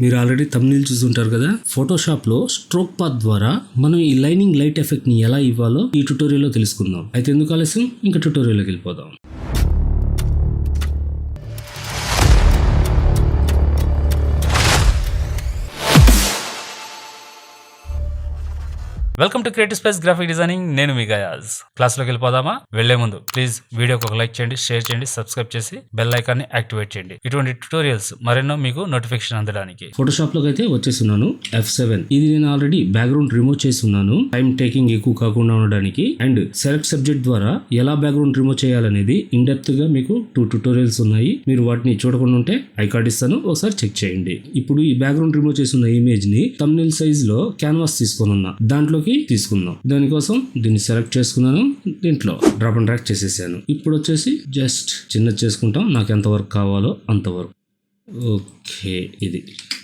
మీరు already thumbnail చూసుంటారు కదా. ఫోటోషాప్ లో స్ట్రోక్ పాత్ ద్వారా మనం ఈ లైనింగ్ లైట్ ఎఫెక్ట్ ని ఎలా ఇవ్వాలో ఈ ట్యుటోరియల్ లో తెలుసుకుందాం. అయితే ఎందుకు ఆలస్యం, ఇంకా ట్యుటోరియల్ లోకి వెళ్ళిపోదాం. Welcome to creative space graphic designing. నేను మీ గయాజ్. క్లాస్లోకి వెళ్ళిపోదామా? వెళ్లే ముందు ప్లీజ్ వీడియోకి ఒక లైక్ చేయండి, షేర్ చేయండి, సబ్స్క్రైబ్ చేసి బెల్ ఐకాన్ని యాక్టివేట్ చేయండి. ఇటువంటి ట్యూటోరియల్స్ మరెన్నో మీకు నోటిఫికేషన్ అందడానికి. ఫోటోషాప్ లోకి అయితే వచ్చేస్తున్నాను. F7 ఇది నేను ఆల్రెడీ బ్యాక్గ్రౌండ్ రిమూవ్ చేస్తున్నాను, టైం టేకింగ్ ఎక్కువ కాకుండా ఉండడానికి. అండ్ సెలెక్ట్ సబ్జెక్ట్ ద్వారా ఎలా బ్యాక్గ్రౌండ్ రిమూవ్ చేయాలనేది ఇన్ డెప్త్ గా మీకు 2 ట్యూటోరియల్స్ ఉన్నాయి. మీరు వాటిని చూడకుండా ఉంటే ఐ కార్డ్ ఇస్తాను, ఒకసారి చెక్ చేయండి. ఇప్పుడు ఈ బ్యాక్గ్రౌండ్ రిమూవ్ చేస్తున్న ఇమేజ్ ని థంబ్నెయిల్ సైజ్ లో క్యాన్వాస్ తీసుకొని ఉన్నా, దాంట్లో తీసుకుందాం. దానికోసం దీన్ని సెలెక్ట్ చేసుకున్నాను, దీంట్లో డ్రాప్ అండ్ డ్రాగ్ చేసేసాను. ఇప్పుడు వచ్చేసి జస్ట్ చిన్నది చేసుకుంటాం, నాకు ఎంత వరకు కావాలో అంతవరకు. ఓకే, ఇది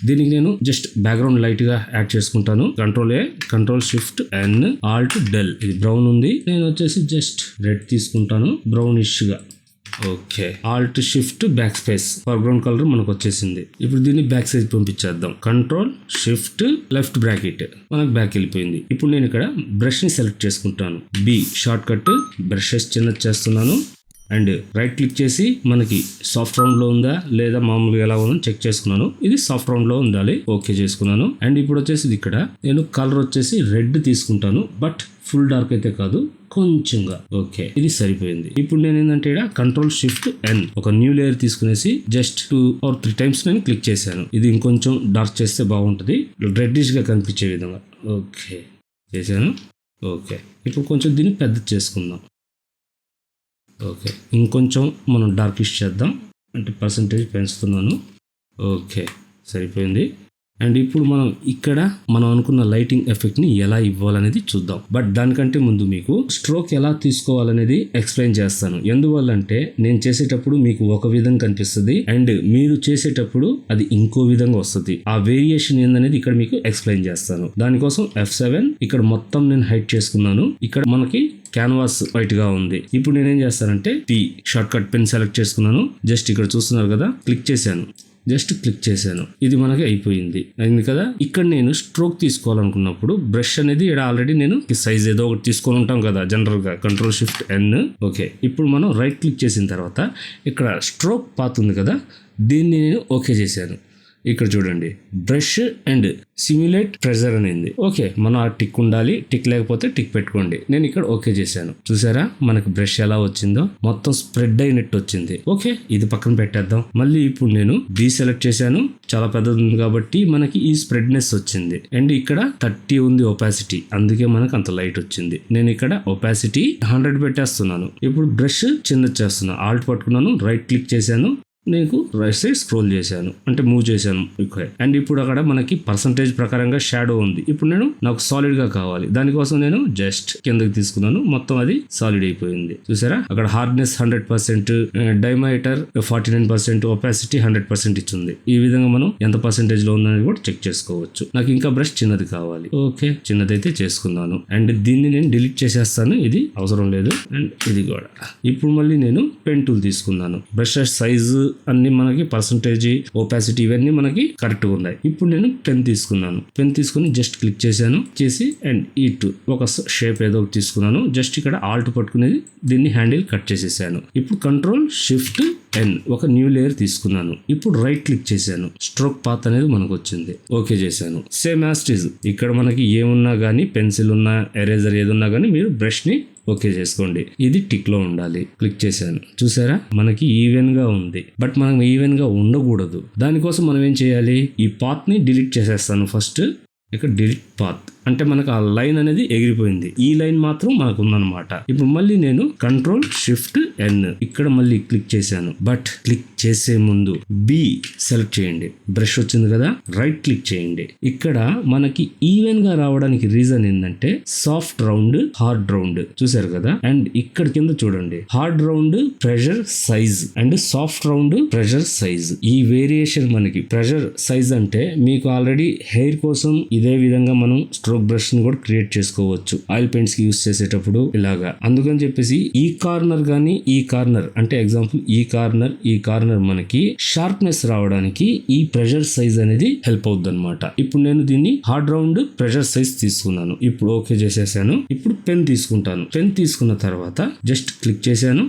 దీనికి నేను జస్ట్ బ్యాక్గ్రౌండ్ లైట్ గా యాడ్ చేసుకుంటాను. Control A, control shift N, alt del. ఇది బ్రౌన్ ఉంది, నేను వచ్చేసి జస్ట్ రెడ్ తీసుకుంటాను, బ్రౌనిష్ గా. Okay, alt shift back space, foreground colour మనకు వచ్చేసింది. ఇప్పుడు దీన్ని బ్యాక్ సైజ్ పంపించేద్దాం. కంట్రోల్ షిఫ్ట్ లెఫ్ట్ బ్రాకెట్, మనకు బ్యాక్ వెళ్ళిపోయింది. ఇప్పుడు నేను ఇక్కడ బ్రష్ ని సెలెక్ట్ చేసుకుంటాను. B షార్ట్ కట్, బ్రషెస్ చిన్నది చేస్తున్నాను. అండ్ రైట్ క్లిక్ చేసి మనకి సాఫ్ట్ రౌండ్ లో ఉందా లేదా మామూలుగా ఎలా ఉందో చెక్ చేసుకున్నాను. ఇది సాఫ్ట్ రౌండ్ లో ఉండాలి, ఓకే చేసుకున్నాను. అండ్ ఇప్పుడు వచ్చేసి ఇక్కడ నేను కలర్ వచ్చేసి రెడ్ తీసుకుంటాను, బట్ ఫుల్ డార్క్ అయితే కాదు, కొంచెంగా. ఓకే, ఇది సరిపోయింది. ఇప్పుడు నేను ఏంటంటే ఇక్కడ కంట్రోల్ షిఫ్ట్ N ఒక న్యూ లేయర్ తీసుకునేసి జస్ట్ 2 or 3 టైమ్స్ నేను క్లిక్ చేశాను. ఇది ఇంకొంచెం డార్క్ చేస్తే బాగుంటుంది, రెడ్డిష్ గా కనిపించే విధంగా. ఓకే చేశాను. ఓకే, ఇప్పుడు కొంచెం దీన్ని పెద్ద చేసుకుందాం. ఓకే, ఇంకొంచెం మనం డార్కిష్ చేద్దాం, అంటే పర్సంటేజ్ పెంచుతున్నాను. ఓకే సరిపోయింది. అండ్ ఇప్పుడు మనం అనుకున్న లైటింగ్ ఎఫెక్ట్ ని ఎలా ఇవ్వాలనేది చూద్దాం. బట్ దానికంటే ముందు మీకు స్ట్రోక్ ఎలా తీసుకోవాలనేది ఎక్స్ప్లెయిన్ చేస్తాను. ఎందువల్లంటే నేను చేసేటప్పుడు మీకు ఒక విధంగా కనిపిస్తుంది, అండ్ మీరు చేసేటప్పుడు అది ఇంకో విధంగా వస్తుంది. ఆ వేరియేషన్ ఏందనేది ఇక్కడ మీకు ఎక్స్ప్లెయిన్ చేస్తాను. దానికోసం F7 ఇక్కడ మొత్తం నేను హైడ్ చేసుకున్నాను. ఇక్కడ మనకి క్యాన్వాస్ వైట్ గా ఉంది. ఇప్పుడు నేనేం చేస్తానంటే P short cut pen select చేసుకున్నాను. జస్ట్ ఇక్కడ చూస్తున్నారు కదా, క్లిక్ చేశాను, జస్ట్ క్లిక్ చేశాను, ఇది మనకి అయిపోయింది. అయింది కదా. ఇక్కడ నేను స్ట్రోక్ తీసుకోవాలనుకున్నప్పుడు బ్రష్ అనేది ఇక్కడ ఆల్రెడీ నేను సైజ్ ఏదో ఒకటి తీసుకొని ఉంటాం కదా జనరల్ గా, కంట్రోల్ షిఫ్ట్ N. ఓకే, ఇప్పుడు మనం రైట్ క్లిక్ చేసిన తర్వాత ఇక్కడ స్ట్రోక్ పాత్ ఉంది కదా, దీన్ని నేను ఓకే చేశాను. ఇక్కడ చూడండి, బ్రష్ అండ్ సిమ్యులేట్ ప్రెజర్ అనేది. ఓకే, మనం ఆ టిక్ ఉండాలి, టిక్ లేకపోతే టిక్ పెట్టుకోండి. నేను ఇక్కడ ఓకే చేశాను. చూసారా మనకి బ్రష్ ఎలా వచ్చిందో, మొత్తం స్ప్రెడ్ అయినట్టు వచ్చింది. ఓకే, ఇది పక్కన పెట్టేద్దాం. మళ్ళీ ఇప్పుడు నేను B సెలెక్ట్ చేశాను, చాలా పెద్దది ఉంది కాబట్టి మనకి ఈ స్ప్రెడ్నెస్ వచ్చింది. అండ్ ఇక్కడ 30 ఉంది ఒపాసిటీ, అందుకే మనకు అంత లైట్ వచ్చింది. నేను ఇక్కడ ఒపాసిటీ 100 పెట్టేస్తున్నాను. ఇప్పుడు బ్రష్ చిన్నది చేస్తున్నాను, ఆల్ట్ పట్టుకున్నాను, రైట్ క్లిక్ చేశాను, నేను రైట్ సైడ్ స్క్రోల్ చేశాను, అంటే మూవ్ చేశాను. అండ్ ఇప్పుడు అక్కడ మనకి పర్సంటేజ్ ప్రకారంగా షాడో ఉంది. ఇప్పుడు నాకు సాలిడ్ గా కావాలి, దానికోసం నేను జస్ట్ కిందకి తీసుకున్నాను, మొత్తం అది సాలిడ్ అయిపోయింది. చూసారా, అక్కడ హార్డ్నెస్ 100%, డైమీటర్ 49%, ఒపాసిటీ 100% ఇచ్చింది. ఈ విధంగా మనం ఎంత పర్సెంటేజ్ లో ఉందని కూడా చెక్ చేసుకోవచ్చు. నాకు ఇంకా బ్రష్ చిన్నది కావాలి. ఓకే, చిన్నదైతే చేసుకున్నాను. అండ్ దీన్ని నేను డిలీట్ చేసేస్తాను, ఇది అవసరం లేదు. అండ్ ఇది కూడా. ఇప్పుడు మళ్ళీ నేను పెన్ టూల్ తీసుకున్నాను. బ్రష్ సైజు అన్ని మనకి పర్సంటేజ్, ఒపాసిటీ ఇవన్నీ మనకి కరెక్ట్ గా ఉన్నాయి. ఇప్పుడు నేను పెన్ తీసుకున్నాను, పెన్ తీసుకుని జస్ట్ క్లిక్ చేశాను, చేసి అండ్ ఒక షేప్ ఏదో ఒకటి తీసుకున్నాను. జస్ట్ ఇక్కడ ఆల్ట్ పట్టుకునేది దీన్ని హ్యాండిల్ కట్ చేసేసాను. ఇప్పుడు కంట్రోల్ షిఫ్ట్ N ఒక న్యూ లేయర్ తీసుకున్నాను. ఇప్పుడు రైట్ క్లిక్ చేశాను, స్ట్రోక్ పాత్ అనేది మనకు వచ్చింది. ఓకే చేశాను. సేమ్ యాజ్ ఇట్ ఈజ్ ఇక్కడ మనకి ఏమున్నా గానీ, పెన్సిల్ ఉన్నా, ఎరేజర్ ఏదున్నా గానీ మీరు బ్రష్ ని ఓకే చేసుకోండి. ఇది టిక్ లో ఉండాలి. క్లిక్ చేశాను, చూసారా మనకి ఈవెన్ గా ఉంది. బట్ మనం ఈవెన్ గా ఉండకూడదు. దానికోసం మనం ఏం చేయాలి, ఈ పాత్ ని డిలీట్ చేసేస్తాను. ఫస్ట్ ఇక్కడ డిలీట్ పాత్ అంటే మనకు ఆ లైన్ అనేది ఎగిరిపోయింది, ఈ లైన్ మాత్రం మనకు ఉందన్నమాట. ఇప్పుడు మళ్ళీ నేను కంట్రోల్ షిఫ్ట్ N ఇక్కడ మళ్ళీ క్లిక్ చేశాను. బట్ క్లిక్ చేసే ముందు B సెలెక్ట్ చేయండి, బ్రష్ వచ్చింది కదా, రైట్ క్లిక్ చేయండి. ఇక్కడ మనకి ఈవెన్ గా రావడానికి రీజన్ ఏంటంటే సాఫ్ట్ రౌండ్, హార్డ్ రౌండ్ చూసారు కదా. అండ్ ఇక్కడ కింద చూడండి, hard round pressure size and soft round pressure size. ఈ వేరియేషన్ మనకి ప్రెషర్ సైజ్ అంటే మీకు ఆల్రెడీ హెయిర్ కోసం ఇదే విధంగా మనం స్ట్రోక్ బ్రష్ ని కూడా క్రియేట్ చేసుకోవచ్చు ఆయిల్ పెయింట్స్ కి యూస్ చేసేటప్పుడు ఇలాగా. అందుకని చెప్పేసి ఈ కార్నర్ గానీ ఈ కార్నర్ అంటే ఎగ్జాంపుల్ ఈ కార్నర్ మనకి షార్ప్నెస్ రావడానికి ఈ ప్రెషర్ సైజ్ అనేది హెల్ప్ అవుద్ది అనమాట. ఇప్పుడు నేను దీన్ని హార్డ్ రౌండ్ ప్రెషర్ సైజ్ తీసుకున్నాను. ఇప్పుడు ఓకే చేసేసాను. ఇప్పుడు పెన్ తీసుకుంటాను. పెన్ తీసుకున్న తర్వాత జస్ట్ క్లిక్ చేశాను,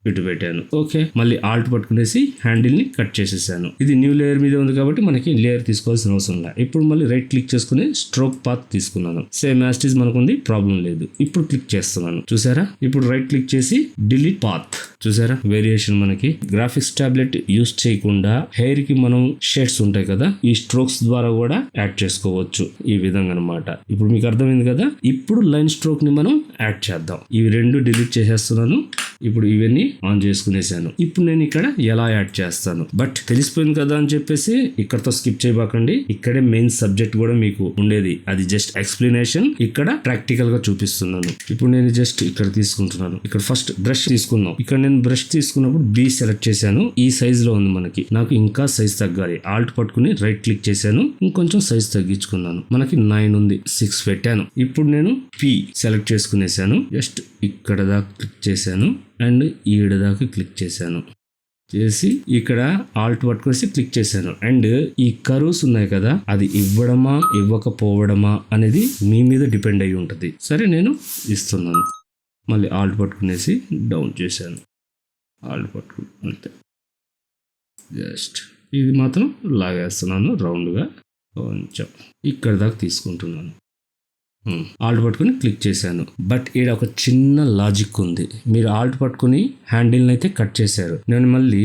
ఇటు పెట్టాను. ఓకే, మళ్ళీ ఆల్ట్ పట్టుకునేసి హ్యాండిల్ ని కట్ చేసేసాను. ఇది న్యూ లేయర్ మీద ఉంది కాబట్టి మనకి లేయర్ తీసుకోవాల్సిన అవసరం లేదు. ఇప్పుడు మళ్ళీ రైట్ క్లిక్ చేసుకుని స్ట్రోక్ పాత్ తీసుకున్నాను. సేమ్ యాస్టీస్ మనకు ఉంది, ప్రాబ్లం లేదు. ఇప్పుడు క్లిక్ చేస్తున్నాను, చూసారా? ఇప్పుడు రైట్ క్లిక్ చేసి డిలీట్ పాత్, చూసారా వేరియేషన్. మనకి గ్రాఫిక్స్ టాబ్లెట్ యూస్ చేయకుండా హెయిర్ కి మనం షేడ్స్ ఉంటాయి కదా, ఈ స్ట్రోక్స్ ద్వారా కూడా యాడ్ చేసుకోవచ్చు ఈ విధంగా అనమాట. ఇప్పుడు మీకు అర్థమైంది కదా. ఇప్పుడు లైన్ స్ట్రోక్ ని మనం యాడ్ చేద్దాం. ఇవి రెండు డిలీట్ చేసేస్తున్నాను. ఇప్పుడు ఇవన్నీ ఆన్ చేసుకునేసాను. ఇప్పుడు నేను ఇక్కడ ఎలా యాడ్ చేస్తాను, బట్ తెలిసిపోయింది కదా అని చెప్పేసి ఇక్కడతో స్కిప్ చేయబాకండి. ఇక్కడే మెయిన్ సబ్జెక్ట్ కూడా మీకు ఉండేది, అది జస్ట్ ఎక్స్ప్లెనేషన్. ఇక్కడ ప్రాక్టికల్ గా చూపిస్తున్నాను. ఇప్పుడు నేను జస్ట్ ఇక్కడ తీసుకుంటున్నాను. ఇక్కడ ఫస్ట్ బ్రష్ తీసుకున్నాం. ఇక్కడ నేను బ్రష్ తీసుకున్నప్పుడు బి సెలెక్ట్ చేశాను. ఈ సైజ్ లో ఉంది మనకి. నాకు ఇంకా సైజ్ తగ్గాలి. ఆల్ట్ పట్టుకుని రైట్ క్లిక్ చేశాను, ఇంకొంచెం సైజ్ తగ్గించుకున్నాను. మనకి 9 ఉంది, 6 పెట్టాను. ఇప్పుడు నేను పి సెలెక్ట్ చేసుకునేసాను. జస్ట్ ఇక్కడ దాకా క్లిక్ చేశాను అండ్ ఈడ దాకా క్లిక్ చేశాను. చేసి ఇక్కడ ఆల్ట్ పట్టుకొసి క్లిక్ చేశాను. అండ్ ఈ కర్వ్స్ ఉన్నాయి కదా, అది ఇవ్వడమా ఇవ్వకపోవడమా అనేది మీ మీద డిపెండ్ అయి ఉంటుంది. సరే, నేను ఇస్తున్నాను. మళ్ళీ ఆల్ట్ పట్టుకునేసి డౌన్ చేశాను. ఆల్ట్ పట్టుకుని అంతే. జస్ట్ ఇది మాత్రం లాగేస్తున్నాను రౌండ్గా, కొంచెం ఇక్కడ దాకా తీసుకుంటున్నాను. ఆల్ట్ పట్టుకుని క్లిక్ చేశాను. బట్ ఈడ ఒక చిన్న లాజిక్ ఉంది. మీరు ఆల్ట్ పట్టుకుని హ్యాండిల్ని అయితే కట్ చేశారు. నేను మళ్ళీ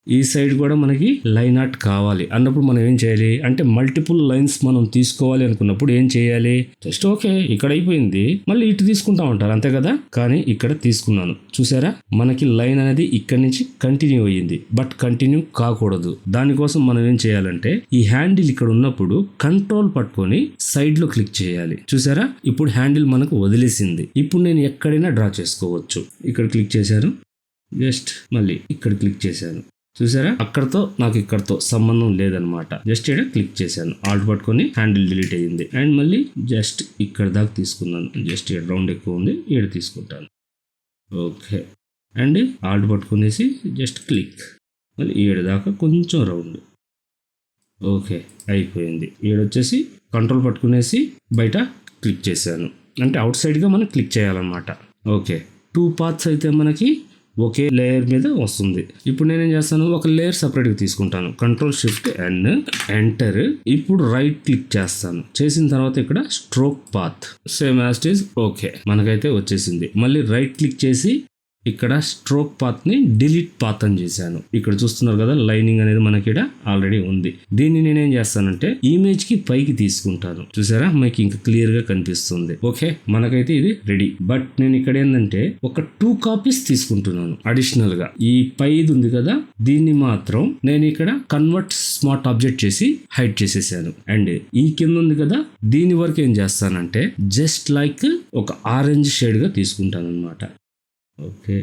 ఈ సైడ్ కూడా మనకి లైన్ ఆర్ట్ కావాలి అన్నప్పుడు మనం ఏం చేయాలి అంటే మల్టిపుల్ లైన్స్ మనం తీసుకోవాలి అనుకున్నప్పుడు ఏం చేయాలి, జస్ట్ ఓకే ఇక్కడ అయిపోయింది, మళ్ళీ ఇటు తీసుకుంటా ఉంటారు అంతే కదా. కానీ ఇక్కడ తీసుకున్నాను, చూసారా? మనకి లైన్ అనేది ఇక్కడ నుంచి కంటిన్యూ అయ్యింది, బట్ కంటిన్యూ కాకూడదు. దానికోసం మనం ఏం చేయాలంటే ఈ హ్యాండిల్ ఇక్కడ ఉన్నప్పుడు కంట్రోల్ పట్టుకొని సైడ్ లో క్లిక్ చేయాలి. చూసారా? ఇప్పుడు హ్యాండిల్ మనకు వదిలేసింది. ఇప్పుడు నేను ఎక్కడైనా డ్రా చేసుకోవచ్చు. ఇక్కడ క్లిక్ చేశాను, జస్ట్ మళ్ళీ ఇక్కడ క్లిక్ చేశాను. చూసారా? అక్కడతో నాకు ఇక్కడతో సంబంధం లేదనమాట. జస్ట్ ఇక్కడ క్లిక్ చేశాను, ఆల్ట్ పట్టుకొని హ్యాండిల్ డిలీట్ అయ్యింది. అండ్ మళ్ళీ జస్ట్ ఇక్కడ దాకా తీసుకున్నాను. జస్ట్ ఇక్కడ రౌండ్ ఎక్కువ ఉంది, ఇక్కడ తీసుకుంటాను. ఓకే, అండ్ ఆల్ట్ పట్టుకునేసి జస్ట్ క్లిక్, మళ్ళీ ఏడు దాకా కొంచెం రౌండ్. ఓకే, అయిపోయింది. ఏడొచ్చేసి కంట్రోల్ పట్టుకునేసి బయట క్లిక్ చేశాను. అంటే అవుట్ సైడ్గా మనం క్లిక్ చేయాలన్నమాట. ఓకే, 2 పార్ట్స్ అయితే మనకి ఒకే లేయర్ మీద వస్తుంది. ఇప్పుడు నేనేం చేస్తాను, ఒక లేయర్ సపరేట్గా తీసుకుంటాను. Control shift and enter. ఇప్పుడు రైట్ క్లిక్ చేస్తాను. చేసిన తర్వాత ఇక్కడ stroke path same as it is. Okay, మనకైతే వచ్చేసింది. మళ్ళీ రైట్ క్లిక్ చేసి ఇక్కడ స్ట్రోక్ పాత్ ని డిలీట్ పాత్ అని చేశాను. ఇక్కడ చూస్తున్నారు కదా, లైనింగ్ అనేది మనకి ఇక్కడ ఆల్రెడీ ఉంది. దీన్ని నేనేం చేస్తానంటే ఇమేజ్ కి పైకి తీసుకుంటాను. చూసారా? మీకు ఇంకా క్లియర్ గా కనిపిస్తుంది. ఓకే, మనకైతే ఇది రెడీ. బట్ నేను ఇక్కడ ఏంటంటే ఒక 2 కాపీస్ తీసుకుంటున్నాను అడిషనల్ గా. ఈ పైది ఉంది కదా, దీన్ని మాత్రం నేను ఇక్కడ కన్వర్ట్ స్మార్ట్ ఆబ్జెక్ట్ చేసి హైడ్ చేసేసాను. అండ్ ఈ కింద ఉంది కదా, దీని వరకు ఏం చేస్తానంటే జస్ట్ లైక్ ఒక ఆరెంజ్ షేడ్ గా తీసుకుంటాను అనమాట. ఓకే,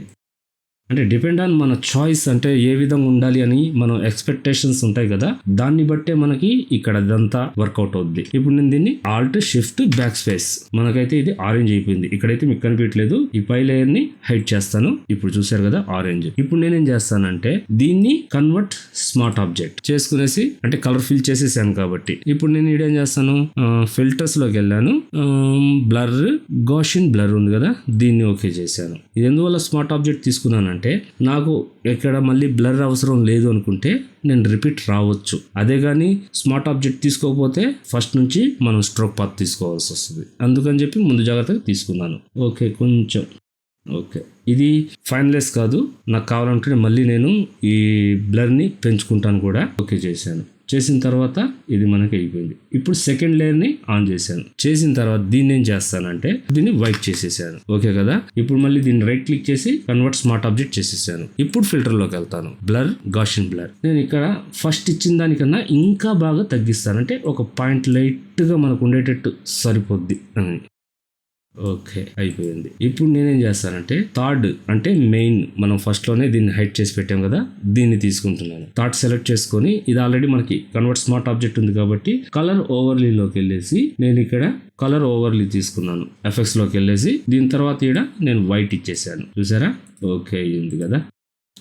అంటే డిపెండ్ ఆన్ మన చాయిస్, అంటే ఏ విధంగా ఉండాలి అని మనం ఎక్స్పెక్టేషన్స్ ఉంటాయి కదా, దాన్ని బట్టే మనకి ఇక్కడ అదంతా వర్కౌట్ అవుద్ది. ఇప్పుడు నేను దీన్ని ఆల్ట్ షిఫ్ట్ బ్యాక్ స్పేస్, మనకైతే ఇది ఆరెంజ్ అయిపోయింది. ఇక్కడైతే మీకు కనిపించలేదు. ఈ పై లేయర్ ని హైడ్ చేస్తాను. ఇప్పుడు చూసారు కదా ఆరెంజ్. ఇప్పుడు నేనేం చేస్తానంటే దీన్ని కన్వర్ట్ స్మార్ట్ ఆబ్జెక్ట్ చేసుకునేసి, అంటే కలర్ ఫిల్ చేసేసాను కాబట్టి ఇప్పుడు నేను ఇదేం చేస్తాను, ఫిల్టర్స్ లోకి వెళ్ళాను. బ్లర్, గాషియన్ బ్లర్ ఉంది కదా, దీన్ని ఓకే చేశాను. ఇది ఎందువల్ల స్మార్ట్ ఆబ్జెక్ట్ తీసుకున్నాను అంటే నాకు ఇక్కడ మళ్ళీ బ్లర్ అవసరం లేదు అనుకుంటే నేను రిపీట్ రావచ్చు. అదే కానీ స్మార్ట్ ఆబ్జెక్ట్ తీసుకోకపోతే ఫస్ట్ నుంచి మనం స్ట్రోక్ పాత్ తీసుకోవాల్సి వస్తుంది. అందుకని చెప్పి ముందు జాగ్రత్తగా తీసుకున్నాను. ఓకే, కొంచెం ఓకే, ఇది ఫైనలైజ్ కాదు. నాకు కావాలంటే మళ్ళీ నేను ఈ బ్లర్ని పెంచుకుంటాను కూడా. ఓకే చేశాను. చేసిన తర్వాత ఇది మనకి అయిపోయింది. ఇప్పుడు సెకండ్ లేయర్ ని ఆన్ చేశాను. చేసిన తర్వాత దీన్ని ఏం చేస్తానంటే దీన్ని వైట్ చేసేసాను. ఓకే కదా? ఇప్పుడు మళ్ళీ దీన్ని రైట్ క్లిక్ చేసి కన్వర్ట్ స్మార్ట్ ఆబ్జెక్ట్ చేసేసాను. ఇప్పుడు ఫిల్టర్ లోకి వెళ్తాను. Blur, Gaussian blur. నేను ఇక్కడ ఫస్ట్ ఇచ్చిన దానికన్నా ఇంకా బాగా తగ్గిస్తాను. అంటే ఒక పాయింట్ లైట్ గా మనకు ఉండేటట్టు సరిపోద్ది అని. ఓకే, అయిపోయింది. ఇప్పుడు నేనేం చేస్తానంటే థర్డ్ అంటే మెయిన్ మనం ఫస్ట్ లోనే దీన్ని హైడ్ చేసి పెట్టాం కదా, దీన్ని తీసుకుంటున్నాను. థర్డ్ సెలెక్ట్ చేసుకొని ఇది ఆల్రెడీ మనకి కన్వర్ట్ స్మార్ట్ ఆబ్జెక్ట్ ఉంది కాబట్టి కలర్ ఓవర్లీలోకి వెళ్ళేసి నేను ఇక్కడ కలర్ ఓవర్లీ తీసుకున్నాను. ఎఫెక్ట్స్ లోకి వెళ్ళేసి దీని తర్వాత ఇక్కడ నేను వైట్ ఇచ్చేసాను. చూసారా? ఓకే, అయ్యింది కదా,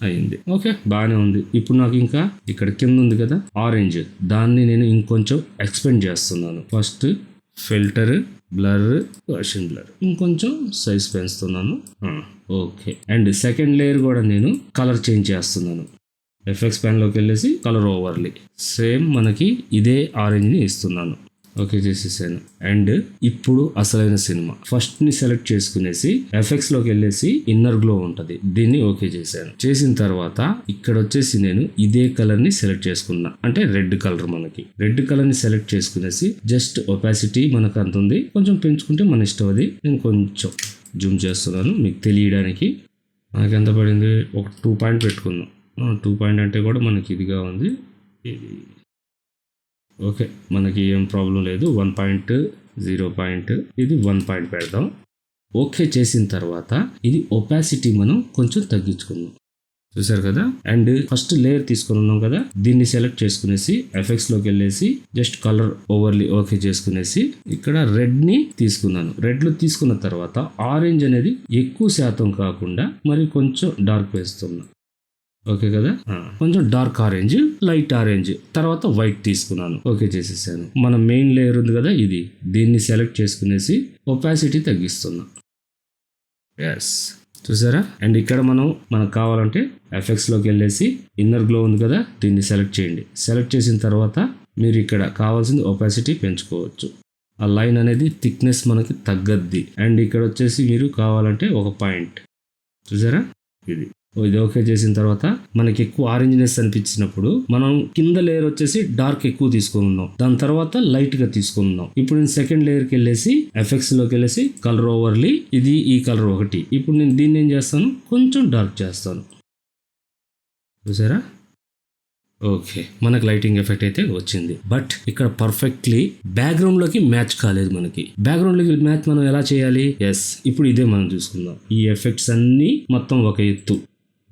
అయింది. ఓకే, బాగానే ఉంది. ఇప్పుడు నాకు ఇంకా ఇక్కడ కింద ఉంది కదా ఆరెంజ్, దాన్ని నేను ఇంకొంచెం ఎక్స్పెండ్ చేస్తున్నాను. First filter, blur, version blur, ఇంకొంచెం సైజ్ పెంచుతున్నాను. ఓకే, అండ్ సెకండ్ లేయర్ కూడా నేను కలర్ చేంజ్ చేస్తున్నాను. ఎఫెక్ట్స్ ప్యాన్లోకి వెళ్ళేసి కలర్ ఓవర్లీ సేమ్ మనకి ఇదే ఆరెంజ్ని ఇస్తున్నాను. ఓకే చేసేసాను. అండ్ ఇప్పుడు అసలైన సినిమా ఫస్ట్ ని సెలెక్ట్ చేసుకునేసి ఎఫెక్ట్స్ లోకి వెళ్ళేసి ఇన్నర్ గ్లో ఉంటది, దీన్ని ఓకే చేశాను. చేసిన తర్వాత ఇక్కడ వచ్చేసి నేను ఇదే కలర్ ని సెలెక్ట్ చేసుకున్నా, అంటే రెడ్ కలర్. మనకి రెడ్ కలర్ ని సెలెక్ట్ చేసుకునేసి జస్ట్ ఒపాసిటీ మనకు అంత ఉంది, కొంచెం పెంచుకుంటే మన ఇష్టం. అది నేను కొంచెం జూమ్ చేస్తున్నాను మీకు తెలియడానికి. మనకి ఎంత పడింది? ఒక 2 పాయింట్ పెట్టుకున్నాం. 2 పాయింట్ అంటే కూడా మనకి ఇదిగా ఉంది. ఇది ఓకే, మనకి ఏం ప్రాబ్లం లేదు. 1 పాయింట్, 0 పాయింట్, ఇది 1 పాయింట్ పెడదాం. ఓకే చేసిన తర్వాత ఇది ఒపాసిటీ మనం కొంచెం తగ్గించుకుందాం. చూసారు కదా? అండ్ ఫస్ట్ లేయర్ తీసుకుని ఉన్నాం కదా, దీన్ని సెలెక్ట్ చేసుకునేసి ఎఫెక్ట్స్ లోకి వెళ్ళేసి జస్ట్ కలర్ ఓవర్లీ ఓకే చేసుకునేసి ఇక్కడ రెడ్ ని తీసుకున్నాను. రెడ్ లో తీసుకున్న తర్వాత ఆరెంజ్ అనేది ఎక్కువ శాతం కాకుండా మరి కొంచెం డార్క్ వేస్తున్నా. ఓకే కదా? కొంచెం డార్క్ ఆరెంజ్, లైట్ ఆరెంజ్, తర్వాత వైట్ తీసుకున్నాను. ఓకే చేసేసాను. మన మెయిన్ లేయర్ ఉంది కదా ఇది, దీన్ని సెలెక్ట్ చేసుకునేసి ఒపాసిటీ తగ్గిస్తున్నా. ఎస్, చూసారా? అండ్ ఇక్కడ మనకు కావాలంటే ఎఫెక్ట్స్ లోకి వెళ్ళేసి ఇన్నర్ గ్లో ఉంది కదా, దీన్ని సెలెక్ట్ చేయండి. సెలెక్ట్ చేసిన తర్వాత మీరు ఇక్కడ కావాల్సింది ఒపాసిటీ పెంచుకోవచ్చు. ఆ లైన్ అనేది థిక్నెస్ మనకి తగ్గద్ది. అండ్ ఇక్కడ వచ్చేసి మీరు కావాలంటే 1 పాయింట్. చూసారా? ఇది ఓకే చేసిన తర్వాత మనకి ఎక్కువ ఆరెంజ్నెస్ అనిపించినప్పుడు మనం కింద లేయర్ వచ్చేసి డార్క్ ఎక్కువ తీసుకుని ఉన్నాం, దాని తర్వాత లైట్ గా తీసుకుని ఉన్నాం. ఇప్పుడు నేను సెకండ్ లేయర్కి వెళ్ళేసి ఎఫెక్ట్స్ లోకి వెళ్ళేసి కలర్ ఓవర్లీ, ఇది ఈ కలర్ ఒకటి. ఇప్పుడు నేను దీన్ని ఏం చేస్తాను, కొంచెం డార్క్ చేస్తాను. చూసారా? ఓకే, మనకు లైటింగ్ ఎఫెక్ట్ అయితే వచ్చింది. బట్ ఇక్కడ పర్ఫెక్ట్లీ బ్యాక్గ్రౌండ్ లోకి మ్యాచ్ కాలేదు. మనకి బ్యాక్గ్రౌండ్ లోకి మ్యాచ్ మనం ఎలా చేయాలి? ఎస్, ఇప్పుడు ఇదే మనం చూసుకుందాం. ఈ ఎఫెక్ట్స్ అన్ని మొత్తం ఒక ఎత్తు.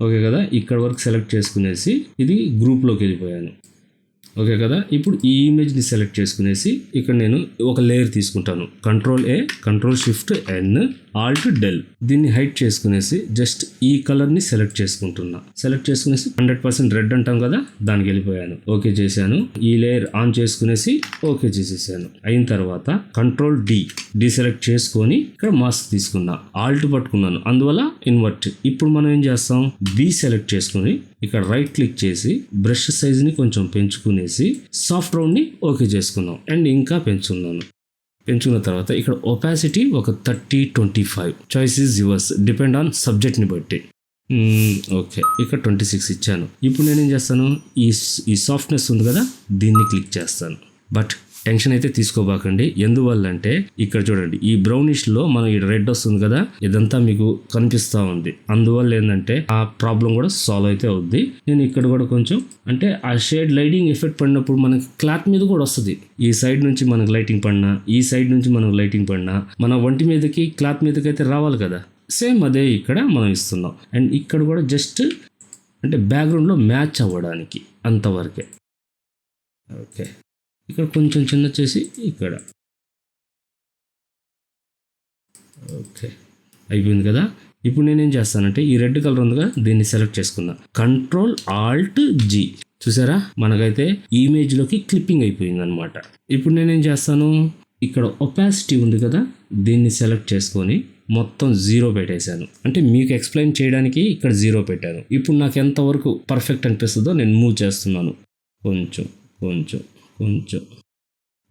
ఓకే కదా? ఇక్కడ వరకు సెలెక్ట్ చేసుకునేసి ఇది గ్రూప్లోకి వెళ్ళిపోయాను. ఓకే కదా? ఇప్పుడు ఈ ఇమేజ్ని సెలెక్ట్ చేసుకునేసి ఇక్కడ నేను ఒక లేయర్ తీసుకుంటాను. Ctrl+A, Ctrl+Shift+N, Alt+Del, దీన్ని హైడ్ చేసుకునేసి జస్ట్ ఈ కలర్ని సెలెక్ట్ చేసుకుంటున్నా. సెలెక్ట్ చేసుకునేసి 100% రెడ్ అంటాం కదా, దానికి వెళ్ళిపోయాను. ఓకే చేశాను. ఈ లేయర్ ఆన్ చేసుకునేసి ఓకే చేసేసాను. అయిన తర్వాత Ctrl+D డీసెలెక్ట్ చేసుకొని ఇక్కడ మాస్క్ తీసుకున్నా, ఆల్ట్ పట్టుకున్నాను, అందువల్ల ఇన్వర్ట్. ఇప్పుడు మనం ఏం చేస్తాం, బి సెలెక్ట్ చేసుకుని ఇక్కడ రైట్ క్లిక్ చేసి బ్రష్ సైజ్ ని కొంచెం పెంచుకునేసి సాఫ్ట్ రౌండ్ ని ఓకే చేసుకున్నాం. అండ్ ఇంకా పెంచుకున్నాను. పెంచుకున్న తర్వాత ఇక్కడ ఒపాసిటీ ఒక 30-25, choice is yours, depend on subject ని బట్టి. ఓకే, ఇక్కడ 26 ఇచ్చాను. ఇప్పుడు నేనేం చేస్తాను, ఈ సాఫ్ట్నెస్ ఉంది కదా, దీన్ని క్లిక్ చేస్తాను. బట్ టెన్షన్ అయితే తీసుకోబాకండి. ఎందువల్ల అంటే ఇక్కడ చూడండి, ఈ బ్రౌనిష్ లో మనం ఈ రెడ్ వస్తుంది కదా, ఇదంతా మీకు కనిపిస్తా ఉంది. అందువల్ల ఏంటంటే ఆ ప్రాబ్లం కూడా సాల్వ్ అయితే అవుద్ది. నేను ఇక్కడ కూడా కొంచెం అంటే ఆ షేడ్ లైటింగ్ ఎఫెక్ట్ పడినప్పుడు మనకి క్లాత్ మీద కూడా వస్తుంది. ఈ సైడ్ నుంచి మనకు లైటింగ్ పడినా, ఈ సైడ్ నుంచి మనకు లైటింగ్ పడినా మన ఒంటి మీదకి క్లాత్ మీదకి అయితే రావాలి కదా. సేమ్ అదే ఇక్కడ మనం ఇస్తున్నాం. అండ్ ఇక్కడ కూడా జస్ట్ అంటే బ్యాక్గ్రౌండ్లో మ్యాచ్ అవ్వడానికి అంతవరకే. ఓకే, ఇక్కడ కొంచెం చిన్న చేసి ఇక్కడ ఓకే అయిపోయింది కదా. ఇప్పుడు నేనేం చేస్తానంటే ఈ రెడ్ కలర్ ఉంది కదా, దీన్ని సెలెక్ట్ చేసుకున్నా, Ctrl+Alt+G. చూసారా, మనకైతే ఇమేజ్లోకి క్లిప్పింగ్ అయిపోయింది అనమాట. ఇప్పుడు నేనేం చేస్తాను, ఇక్కడ ఒపాసిటీ ఉంది కదా, దీన్ని సెలెక్ట్ చేసుకొని మొత్తం 0 పెట్టేశాను. అంటే మీకు ఎక్స్ప్లెయిన్ చేయడానికి ఇక్కడ 0 పెట్టాను. ఇప్పుడు నాకు ఎంతవరకు పర్ఫెక్ట్ అనిపిస్తుందో నేను మూవ్ చేస్తున్నాను. కొంచెం కొంచెం కొంచెం.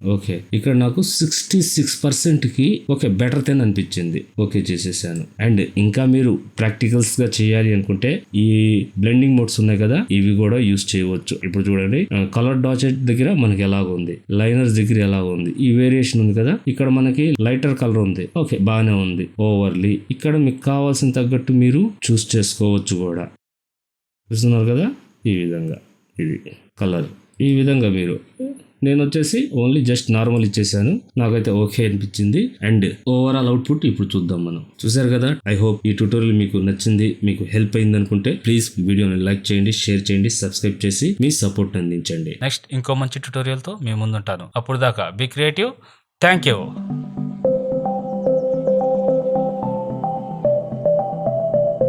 ఓకే, ఇక్కడ నాకు 66%కి ఓకే బెటర్ దెన్ అనిపించింది. ఓకే చేసేసాను. అండ్ ఇంకా మీరు ప్రాక్టికల్స్గా చేయాలి అనుకుంటే ఈ బ్లెండింగ్ మోడ్స్ ఉన్నాయి కదా, ఇవి కూడా యూస్ చేయవచ్చు. ఇప్పుడు చూడండి, కలర్ డాచెట్ దగ్గర మనకి ఎలాగ ఉంది, లైనర్స్ దగ్గర ఎలాగ ఉంది, ఈ వేరియేషన్ ఉంది కదా, ఇక్కడ మనకి లైటర్ కలర్ ఉంది. ఓకే, బాగానే ఉంది. ఓవర్లీ ఇక్కడ మీకు కావాల్సిన తగ్గట్టు మీరు చూస్ చేసుకోవచ్చు కూడా. చూస్తున్నారు కదా, ఈ విధంగా ఇది కలర్, ఈ విధంగా మీరు నేను వచ్చేసి ఓన్లీ జస్ట్ నార్మల్ ఇచ్చేసాను. నాకైతే ఓకే అనిపించింది. అండ్ ఓవరాల్ అవుట్పుట్ ఇప్పుడు చూద్దాం మనం. చూసారు కదా, ఐ హోప్ ఈ ట్యూటోరియల్ మీకు నచ్చింది, మీకు హెల్ప్ అయింది అనుకుంటే ప్లీజ్ వీడియోని లైక్ చేయండి, షేర్ చేయండి, సబ్స్క్రైబ్ చేసి మీ సపోర్ట్ అందించండి. నెక్స్ట్ ఇంకో మంచి ట్యుటోరియల్తో మీ ముందుంటాను. అప్పుడు దాకా బీ క్రియేటివ్. Thank you.